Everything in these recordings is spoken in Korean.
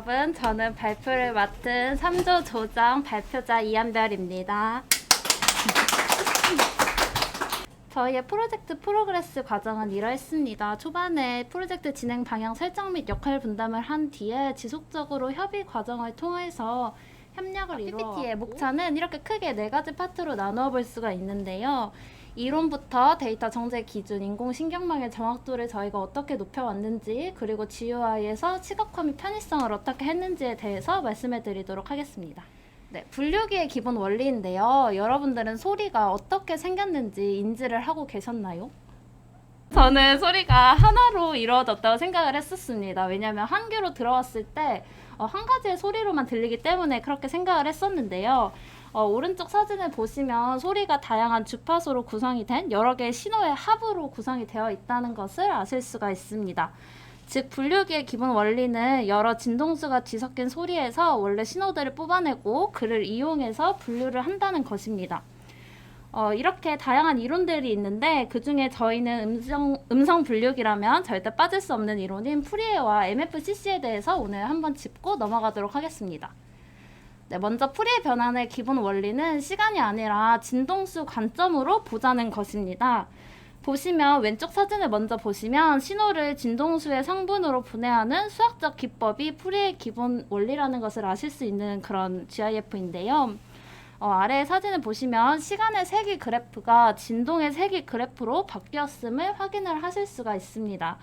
여러분, 저는 발표를 맡은 3조 조장 발표자 이한별입니다. 저희의 프로젝트 프로그레스 과정은 이러했습니다. 초반에 프로젝트 진행 방향 설정 및 역할 분담을 한 뒤에 지속적으로 협의 과정을 통해서 협력을 이루어 PPT의 목차는 이렇게 크게 4가지 파트로 나누어 볼 수가 있는데요. 이론부터 데이터 정제 기준, 인공신경망의 정확도를 저희가 어떻게 높여왔는지, 그리고 GUI에서 시각화 및 편의성을 어떻게 했는지에 대해서 말씀해 드리도록 하겠습니다. 네, 분류기의 기본 원리인데요. 여러분들은 소리가 어떻게 생겼는지 인지를 하고 계셨나요? 저는 소리가 하나로 이루어졌다고 생각을 했었습니다. 왜냐하면 한 귀로 들어왔을 때 한 가지의 소리로만 들리기 때문에 그렇게 생각을 했었는데요. 오른쪽 사진을 보시면 소리가 다양한 주파수로 구성이 된 여러 개의 신호의 합으로 구성이 되어 있다는 것을 아실 수가 있습니다. 즉, 분류기의 기본 원리는 여러 진동수가 뒤섞인 소리에서 원래 신호들을 뽑아내고 그를 이용해서 분류를 한다는 것입니다. 이렇게 다양한 이론들이 있는데 그 중에 저희는 음성 분류기라면 절대 빠질 수 없는 이론인 프리에와 MFCC에 대해서 오늘 한번 짚고 넘어가도록 하겠습니다. 네, 먼저 프리에 변환의 기본 원리는 시간이 아니라 진동수 관점으로 보자는 것입니다. 보시면 왼쪽 사진을 먼저 보시면 신호를 진동수의 성분으로 분해하는 수학적 기법이 프리의 기본 원리라는 것을 아실 수 있는 그런 GIF인데요. 아래 사진을 보시면 시간의 세기 그래프가 진동의 세기 그래프로 바뀌었음을 확인을 하실 수가 있습니다.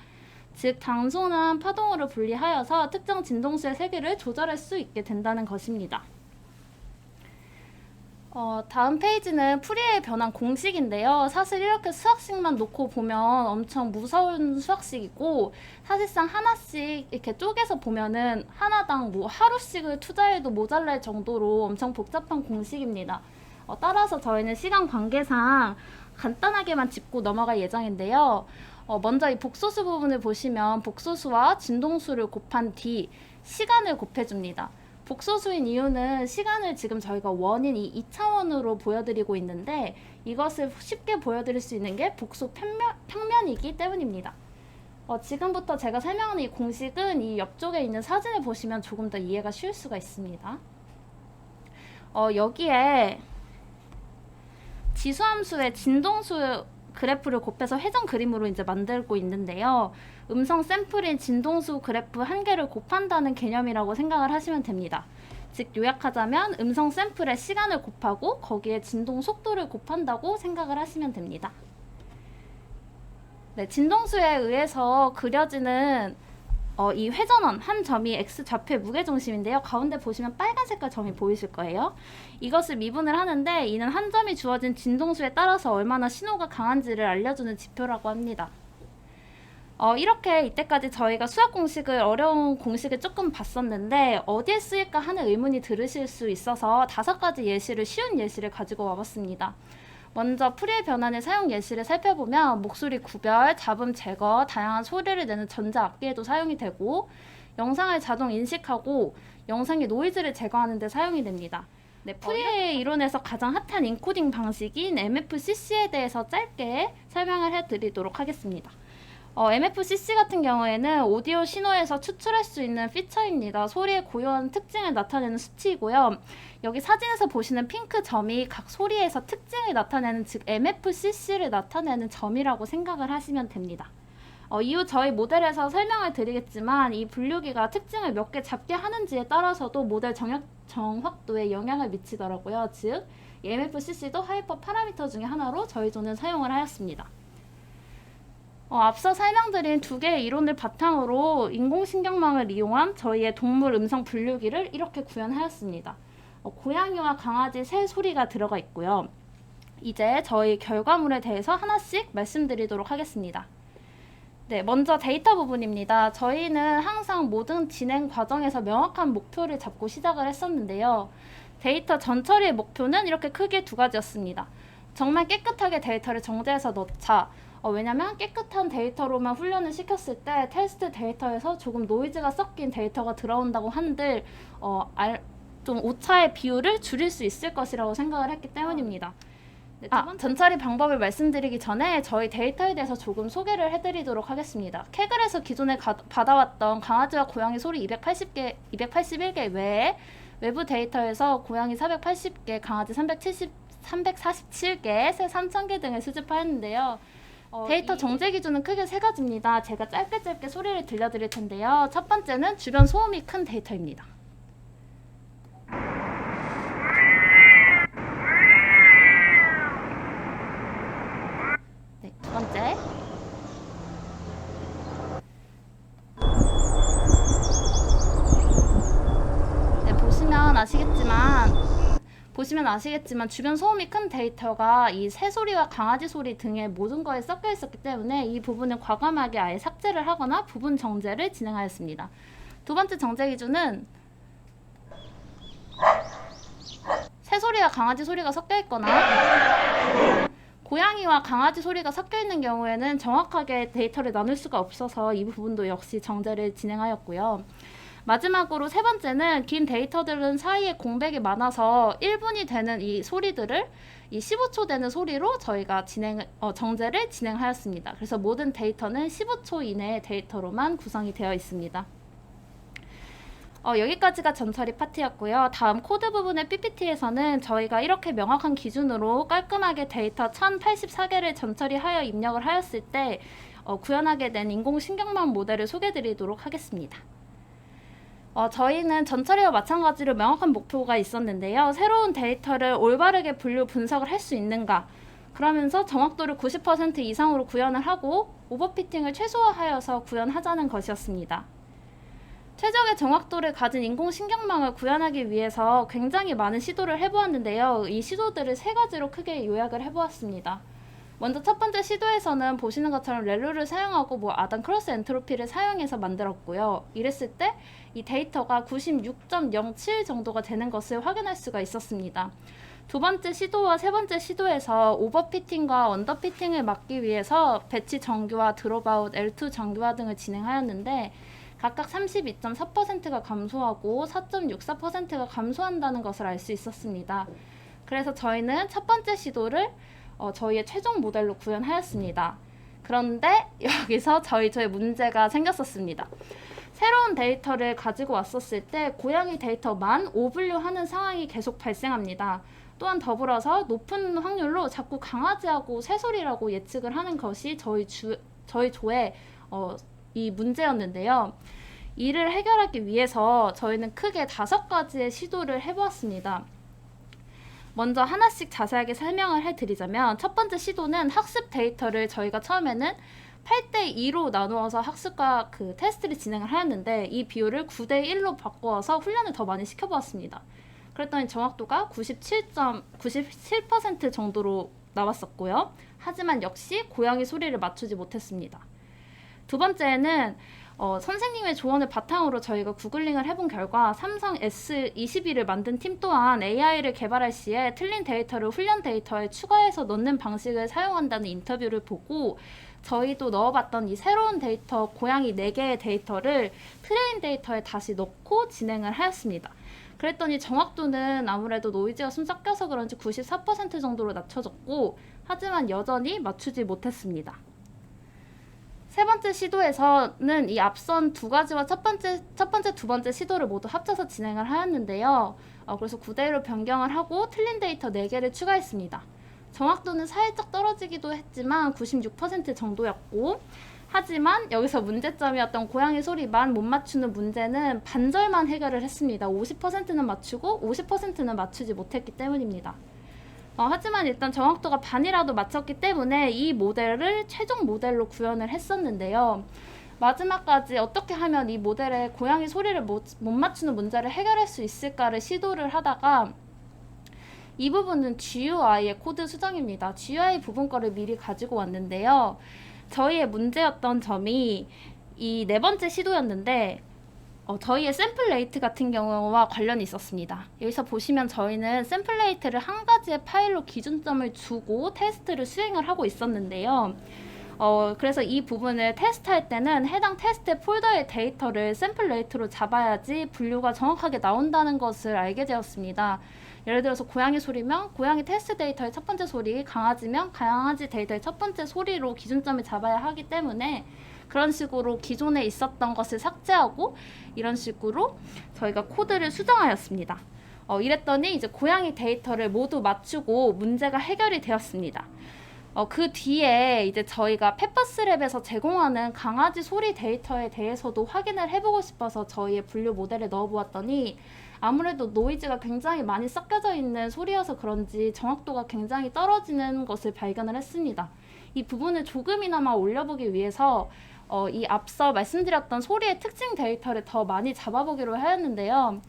즉, 단순한 파동으로 분리하여서 특정 진동수의 세기를 조절할 수 있게 된다는 것입니다. 다음 페이지는 프리의 변환 공식인데요. 사실 이렇게 수학식만 놓고 보면 엄청 무서운 수학식이고, 사실상 하나씩 이렇게 쪼개서 보면은 하나당 하루씩을 투자해도 모자랄 정도로 엄청 복잡한 공식입니다. 따라서 저희는 시간 관계상 간단하게만 짚고 넘어갈 예정인데요. 먼저 이 복소수 부분을 보시면 복소수와 진동수를 곱한 뒤 시간을 곱해줍니다. 복소수인 이유는 시간을 지금 저희가 원인 이 2차원으로 보여드리고 있는데 이것을 쉽게 보여드릴 수 있는 게 복소 평면이기 때문입니다. 지금부터 제가 설명하는 이 공식은 이 옆쪽에 있는 사진을 보시면 조금 더 이해가 쉬울 수가 있습니다. 여기에 지수함수의 진동수 그래프를 곱해서 회전 그림으로 이제 만들고 있는데요. 음성 샘플인 진동수 그래프 한 개를 곱한다는 개념이라고 생각을 하시면 됩니다. 즉, 요약하자면 음성 샘플의 시간을 곱하고 거기에 진동 속도를 곱한다고 생각을 하시면 됩니다. 네, 진동수에 의해서 그려지는 이 회전원 한 점이 X좌표의 무게중심인데요. 가운데 보시면 빨간 색깔 점이 보이실 거예요. 이것을 미분을 하는데 이는 한 점이 주어진 진동수에 따라서 얼마나 신호가 강한지를 알려주는 지표라고 합니다. 이렇게 이때까지 저희가 수학 공식을 어려운 공식을 조금 봤었는데 어디에 쓰일까 하는 의문이 들으실 수 있어서 5가지 예시를 쉬운 예시를 가지고 와봤습니다. 먼저 프리의 변환의 사용 예시를 살펴보면 목소리 구별, 잡음 제거, 다양한 소리를 내는 전자악기에도 사용이 되고 영상을 자동 인식하고 영상의 노이즈를 제거하는 데 사용이 됩니다. 네, 프리의 이론에서 가장 핫한 인코딩 방식인 MFCC에 대해서 짧게 설명을 해드리도록 하겠습니다. MFCC 같은 경우에는 오디오 신호에서 추출할 수 있는 피처입니다. 소리의 고유한 특징을 나타내는 수치이고요. 여기 사진에서 보시는 핑크 점이 각 소리에서 특징을 나타내는, 즉 MFCC를 나타내는 점이라고 생각을 하시면 됩니다. 이후 저희 모델에서 설명을 드리겠지만 이 분류기가 특징을 몇 개 잡게 하는지에 따라서도 모델 정확도에 영향을 미치더라고요. 즉, 이 MFCC도 하이퍼 파라미터 중에 하나로 저희 조는 사용을 하였습니다. 앞서 설명드린 2개의 이론을 바탕으로 인공신경망을 이용한 저희의 동물 음성 분류기를 이렇게 구현하였습니다. 고양이와 강아지, 새 소리가 들어가 있고요. 이제 저희 결과물에 대해서 하나씩 말씀드리도록 하겠습니다. 네, 먼저 데이터 부분입니다. 저희는 항상 모든 진행 과정에서 명확한 목표를 잡고 시작을 했었는데요. 데이터 전처리의 목표는 이렇게 크게 2가지였습니다. 정말 깨끗하게 데이터를 정제해서 넣자. 왜냐면 깨끗한 데이터로만 훈련을 시켰을 때 테스트 데이터에서 조금 노이즈가 섞인 데이터가 들어온다고 한들 좀 오차의 비율을 줄일 수 있을 것이라고 생각을 했기 때문입니다. 네, 전처리 방법을 말씀드리기 전에 저희 데이터에 대해서 조금 소개를 해드리도록 하겠습니다. 캐글에서 기존에 받아왔던 강아지와 고양이 소리 281개 외에 외부 데이터에서 고양이 480개, 강아지 347개, 새 3,000개 등을 수집하였는데요. 데이터 정제 기준은 크게 세 가지입니다. 제가 짧게 소리를 들려드릴 텐데요. 첫 번째는 주변 소음이 큰 데이터입니다. 네, 두 번째. 네, 보시면 아시겠지만 주변 소음이 큰 데이터가 이 새소리와 강아지 소리 등의 모든 거에 섞여 있었기 때문에 이 부분을 과감하게 아예 삭제를 하거나 부분 정제를 진행하였습니다. 두 번째 정제 기준은 새소리와 강아지 소리가 섞여 있거나 고양이와 강아지 소리가 섞여 있는 경우에는 정확하게 데이터를 나눌 수가 없어서 이 부분도 역시 정제를 진행하였고요. 마지막으로 세 번째는 긴 데이터들은 사이에 공백이 많아서 1분이 되는 이 소리들을 이 15초 되는 소리로 저희가 정제를 진행하였습니다. 그래서 모든 데이터는 15초 이내의 데이터로만 구성이 되어 있습니다. 여기까지가 전처리 파트였고요. 다음 코드 부분의 PPT에서는 저희가 이렇게 명확한 기준으로 깔끔하게 데이터 1084개를 전처리하여 입력을 하였을 때 구현하게 된 인공신경망 모델을 소개해드리도록 하겠습니다. 저희는 전처리와 마찬가지로 명확한 목표가 있었는데요. 새로운 데이터를 올바르게 분류 분석을 할 수 있는가, 그러면서 정확도를 90% 이상으로 구현을 하고 오버피팅을 최소화하여서 구현하자는 것이었습니다. 최적의 정확도를 가진 인공신경망을 구현하기 위해서 굉장히 많은 시도를 해보았는데요. 이 시도들을 세 가지로 크게 요약을 해보았습니다. 먼저 첫 번째 시도에서는 보시는 것처럼 렐루를 사용하고 아단 크로스 엔트로피를 사용해서 만들었고요. 이랬을 때 이 데이터가 96.07 정도가 되는 것을 확인할 수가 있었습니다. 두 번째 시도와 세 번째 시도에서 오버피팅과 언더피팅을 막기 위해서 배치 정규화, 드롭아웃, L2 정규화 등을 진행하였는데 각각 32.4%가 감소하고 4.64%가 감소한다는 것을 알 수 있었습니다. 그래서 저희는 첫 번째 시도를 저희의 최종 모델로 구현하였습니다. 그런데 여기서 저희 문제가 생겼었습니다. 새로운 데이터를 가지고 왔었을 때 고양이 데이터만 오분류하는 상황이 계속 발생합니다. 또한 더불어서 높은 확률로 자꾸 강아지하고 새소리라고 예측을 하는 것이 저희 조의 이 문제였는데요. 이를 해결하기 위해서 저희는 크게 5가지의 시도를 해보았습니다. 먼저 하나씩 자세하게 설명을 해드리자면 첫 번째 시도는 학습 데이터를 저희가 처음에는 8대2로 나누어서 학습과 테스트를 진행을 하였는데 이 비율을 9대1로 바꾸어서 훈련을 더 많이 시켜보았습니다. 그랬더니 정확도가 97% 정도로 나왔었고요. 하지만 역시 고양이 소리를 맞추지 못했습니다. 두 번째는 선생님의 조언을 바탕으로 저희가 구글링을 해본 결과 삼성 S22를 만든 팀 또한 AI를 개발할 시에 틀린 데이터를 훈련 데이터에 추가해서 넣는 방식을 사용한다는 인터뷰를 보고 저희도 넣어봤던 이 새로운 데이터, 고양이 4개의 데이터를 트레인 데이터에 다시 넣고 진행을 하였습니다. 그랬더니 정확도는 아무래도 노이즈가 좀 섞여서 그런지 94% 정도로 낮춰졌고 하지만 여전히 맞추지 못했습니다. 세 번째 시도에서는 이 앞선 두 가지와 첫 번째, 두 번째 시도를 모두 합쳐서 진행을 하였는데요. 그래서 9대1로 변경을 하고 틀린 데이터 4개를 추가했습니다. 정확도는 살짝 떨어지기도 했지만 96% 정도였고 하지만 여기서 문제점이었던 고양이 소리만 못 맞추는 문제는 반절만 해결을 했습니다. 50%는 맞추고 50%는 맞추지 못했기 때문입니다. 하지만 일단 정확도가 반이라도 맞췄기 때문에 이 모델을 최종 모델로 구현을 했었는데요. 마지막까지 어떻게 하면 이 모델의 고양이 소리를 못 맞추는 문제를 해결할 수 있을까를 시도를 하다가 이 부분은 GUI의 코드 수정입니다. GUI 부분 거를 미리 가지고 왔는데요. 저희의 문제였던 점이 이 네 번째 시도였는데 저희의 샘플 레이트 같은 경우와 관련이 있었습니다. 여기서 보시면 저희는 샘플 레이트를 한 가지의 파일로 기준점을 주고 테스트를 수행을 하고 있었는데요. 그래서 이 부분을 테스트할 때는 해당 테스트 폴더의 데이터를 샘플 레이트로 잡아야지 분류가 정확하게 나온다는 것을 알게 되었습니다. 예를 들어서 고양이 소리면 고양이 테스트 데이터의 첫 번째 소리, 강아지면 강아지 데이터의 첫 번째 소리로 기준점을 잡아야 하기 때문에 그런 식으로 기존에 있었던 것을 삭제하고 이런 식으로 저희가 코드를 수정하였습니다. 이랬더니 이제 고양이 데이터를 모두 맞추고 문제가 해결이 되었습니다. 그 뒤에 이제 저희가 페퍼스랩에서 제공하는 강아지 소리 데이터에 대해서도 확인을 해보고 싶어서 저희의 분류 모델에 넣어보았더니 아무래도 노이즈가 굉장히 많이 섞여져 있는 소리여서 그런지 정확도가 굉장히 떨어지는 것을 발견을 했습니다. 이 부분을 조금이나마 올려보기 위해서 이 앞서 말씀드렸던 소리의 특징 데이터를 더 많이 잡아보기로 하였는데요.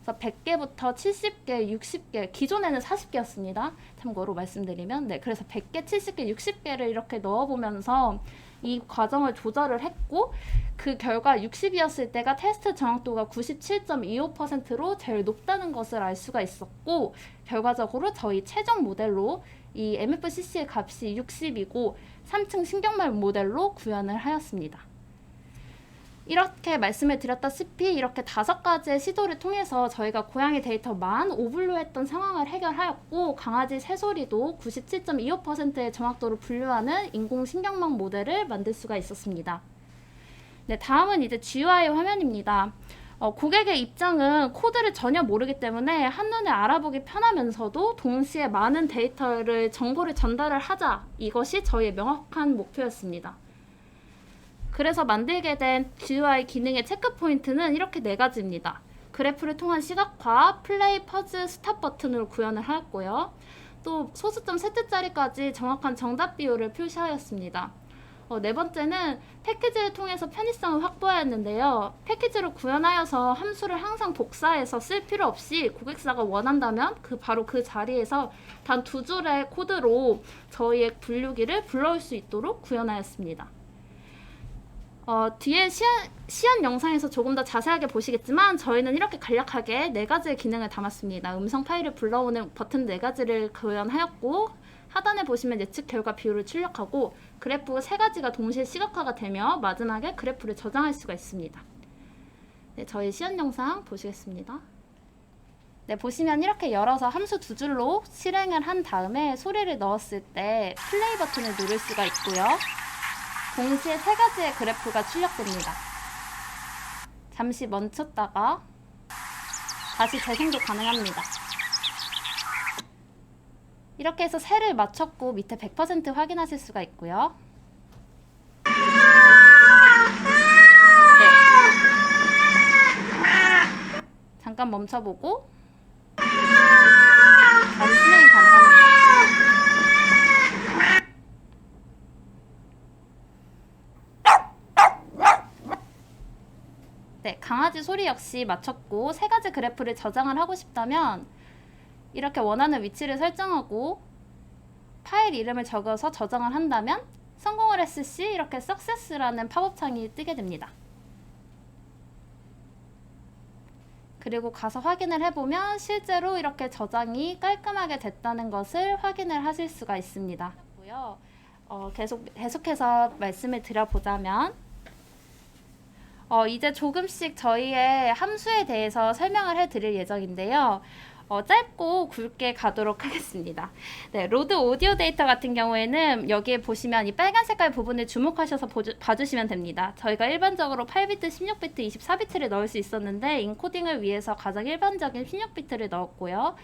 그래서 100개부터 70개, 60개, 기존에는 40개였습니다. 참고로 말씀드리면. 네, 그래서 100개, 70개, 60개를 이렇게 넣어보면서 이 과정을 조절을 했고, 그 결과 60이었을 때가 테스트 정확도가 97.25%로 제일 높다는 것을 알 수가 있었고, 결과적으로 저희 최종 모델로 이 MFCC의 값이 60이고 3층 신경말 모델로 구현을 하였습니다. 이렇게 말씀을 드렸다시피 이렇게 5가지의 시도를 통해서 저희가 고양이 데이터만 오버로했던 상황을 해결하였고, 강아지 새소리도 97.25%의 정확도로 분류하는 인공신경망 모델을 만들 수가 있었습니다. 네, 다음은 이제 GUI 화면입니다. 고객의 입장은 코드를 전혀 모르기 때문에 한눈에 알아보기 편하면서도 동시에 많은 정보를 전달을 하자, 이것이 저희의 명확한 목표였습니다. 그래서 만들게 된 GUI 기능의 체크 포인트는 이렇게 4가지입니다. 그래프를 통한 시각화, 플레이, 퍼즈, 스탑 버튼으로 구현을 하였고요. 또 소수점 세트짜리까지 정확한 정답 비율을 표시하였습니다. 네 번째는 패키지를 통해서 편의성을 확보하였는데요. 패키지로 구현하여서 함수를 항상 복사해서 쓸 필요 없이 고객사가 원한다면 바로 그 자리에서 단 2줄의 코드로 저희의 분류기를 불러올 수 있도록 구현하였습니다. 뒤에 시연 영상에서 조금 더 자세하게 보시겠지만 저희는 이렇게 간략하게 4가지의 기능을 담았습니다. 음성 파일을 불러오는 버튼 4가지를 구현하였고, 하단에 보시면 예측 결과 비율을 출력하고 그래프 3가지가 동시에 시각화가 되며 마지막에 그래프를 저장할 수가 있습니다. 네, 저희 시연 영상 보시겠습니다. 네, 보시면 이렇게 열어서 함수 2줄로 실행을 한 다음에 소리를 넣었을 때 플레이 버튼을 누를 수가 있고요. 동시에 3가지의 그래프가 출력됩니다. 잠시 멈췄다가 다시 재생도 가능합니다. 이렇게 해서 세를 맞췄고 밑에 100% 확인하실 수가 있고요. 네. 잠깐 멈춰보고 다시 진행이 가능합니다. 네, 강아지 소리 역시 맞췄고 3가지 그래프를 저장을 하고 싶다면 이렇게 원하는 위치를 설정하고 파일 이름을 적어서 저장을 한다면 성공을 했을 시 이렇게 success라는 팝업 창이 뜨게 됩니다. 그리고 가서 확인을 해보면 실제로 이렇게 저장이 깔끔하게 됐다는 것을 확인을 하실 수가 있습니다. 계속해서 말씀을 드려보자면 이제 조금씩 저희의 함수에 대해서 설명을 해드릴 예정인데요. 짧고 굵게 가도록 하겠습니다. 네, 로드 오디오 데이터 같은 경우에는 여기에 보시면 이 빨간 색깔 부분을 주목하셔서 봐주시면 됩니다. 저희가 일반적으로 8비트, 16비트, 24비트를 넣을 수 있었는데 인코딩을 위해서 가장 일반적인 16비트를 넣었고요.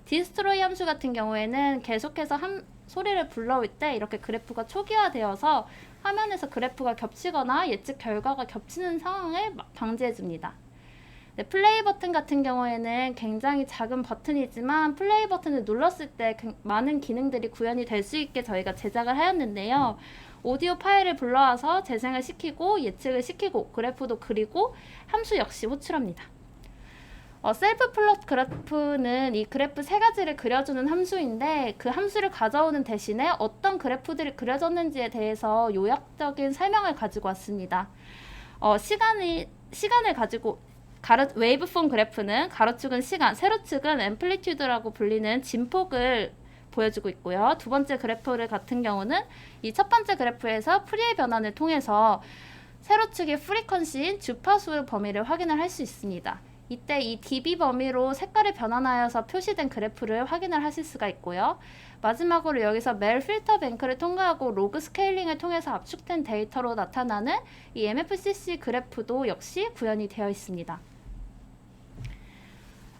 디스트로이 함수 같은 경우에는 계속해서 소리를 불러올 때 이렇게 그래프가 초기화되어서 화면에서 그래프가 겹치거나 예측 결과가 겹치는 상황을 방지해줍니다. 네, 플레이 버튼 같은 경우에는 굉장히 작은 버튼이지만 플레이 버튼을 눌렀을 때 많은 기능들이 구현이 될 수 있게 저희가 제작을 하였는데요. 오디오 파일을 불러와서 재생을 시키고 예측을 시키고 그래프도 그리고 함수 역시 호출합니다. 셀프 플롯 그래프는 이 그래프 3가지를 그려주는 함수인데 그 함수를 가져오는 대신에 어떤 그래프들이 그려졌는지에 대해서 요약적인 설명을 가지고 왔습니다. 시간을 가지고 웨이브폼 그래프는 가로축은 시간, 세로축은 앰플리튜드라고 불리는 진폭을 보여주고 있고요. 두 번째 그래프를 같은 경우는 이 첫 번째 그래프에서 프리의 변환을 통해서 세로 축의 프리퀀시인 주파수 범위를 확인을 할 수 있습니다. 이때 이 dB 범위로 색깔이 변환하여서 표시된 그래프를 확인을 하실 수가 있고요. 마지막으로 여기서 멜 필터 뱅크를 통과하고 로그 스케일링을 통해서 압축된 데이터로 나타나는 이 MFCC 그래프도 역시 구현이 되어 있습니다.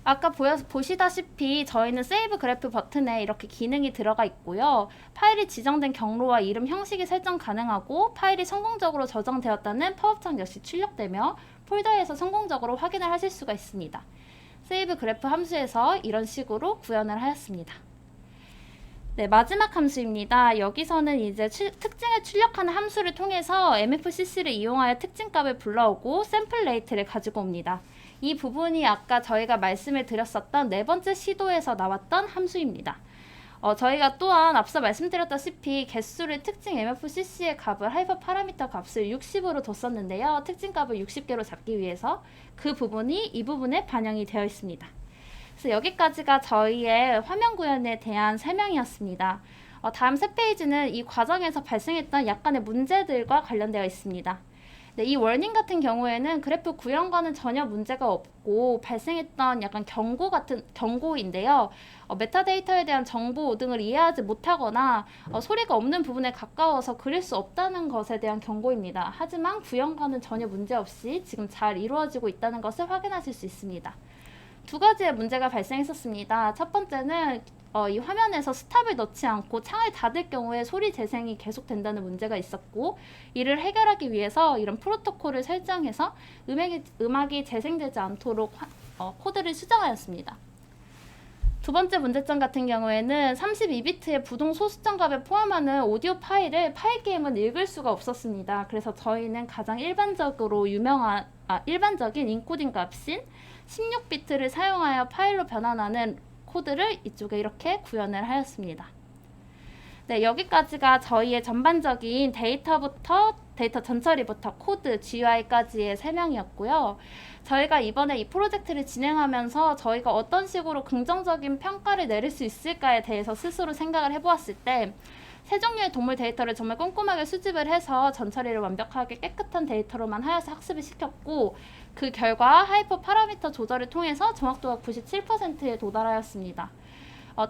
아까 보시다시피 저희는 세이브 그래프 버튼에 이렇게 기능이 들어가 있고요. 파일이 지정된 경로와 이름 형식이 설정 가능하고 파일이 성공적으로 저장되었다는 팝업창 역시 출력되며 폴더에서 성공적으로 확인을 하실 수가 있습니다. 세이브 그래프 함수에서 이런 식으로 구현을 하였습니다. 네, 마지막 함수입니다. 여기서는 이제 특징을 출력하는 함수를 통해서 MFCC를 이용하여 특징값을 불러오고 샘플 레이트를 가지고 옵니다. 이 부분이 아까 저희가 말씀을 드렸었던 네 번째 시도에서 나왔던 함수입니다. 저희가 또한 앞서 말씀드렸다시피 개수를 특징 MFCC의 값을 하이퍼 파라미터 값을 60으로 뒀었는데요. 특징 값을 60개로 잡기 위해서 그 부분이 이 부분에 반영이 되어 있습니다. 그래서 여기까지가 저희의 화면 구현에 대한 설명이었습니다. 다음 세 페이지는 이 과정에서 발생했던 약간의 문제들과 관련되어 있습니다. 네, 이 워닝 같은 경우에는 그래프 구현과는 전혀 문제가 없고 발생했던 약간 경고인데요. 메타데이터에 대한 정보 등을 이해하지 못하거나 소리가 없는 부분에 가까워서 그릴 수 없다는 것에 대한 경고입니다. 하지만 구현과는 전혀 문제없이 지금 잘 이루어지고 있다는 것을 확인하실 수 있습니다. 두 가지의 문제가 발생했었습니다. 첫 번째는 이 화면에서 스탑을 넣지 않고 창을 닫을 경우에 소리 재생이 계속된다는 문제가 있었고, 이를 해결하기 위해서 이런 프로토콜을 설정해서 음악이 재생되지 않도록 코드를 수정하였습니다. 두 번째 문제점 같은 경우에는 32비트의 부동 소수점 값을 포함하는 오디오 파일을 파일 게임은 읽을 수가 없었습니다. 그래서 저희는 가장 일반적인 인코딩 값인 16비트를 사용하여 파일로 변환하는 코드를 이쪽에 이렇게 구현을 하였습니다. 네, 여기까지가 저희의 전반적인 데이터 전처리부터 코드, GUI까지의 설명이었고요. 저희가 이번에 이 프로젝트를 진행하면서 저희가 어떤 식으로 긍정적인 평가를 내릴 수 있을까에 대해서 스스로 생각을 해보았을 때, 세 종류의 동물 데이터를 정말 꼼꼼하게 수집을 해서 전처리를 완벽하게 깨끗한 데이터로만 하여서 학습을 시켰고, 그 결과 하이퍼 파라미터 조절을 통해서 정확도가 97%에 도달하였습니다.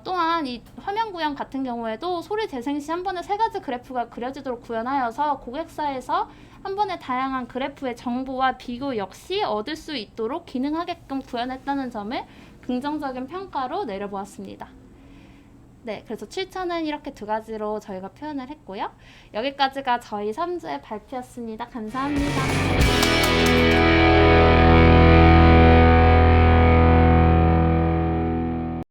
또한 이 화면 구현 같은 경우에도 소리 재생 시 한 번에 세 가지 그래프가 그려지도록 구현하여서 고객사에서 한 번에 다양한 그래프의 정보와 비교 역시 얻을 수 있도록 기능하게끔 구현했다는 점을 긍정적인 평가로 내려보았습니다. 네, 그래서 출처는 이렇게 두 가지로 저희가 표현을 했고요. 여기까지가 저희 3주의 발표였습니다. 감사합니다.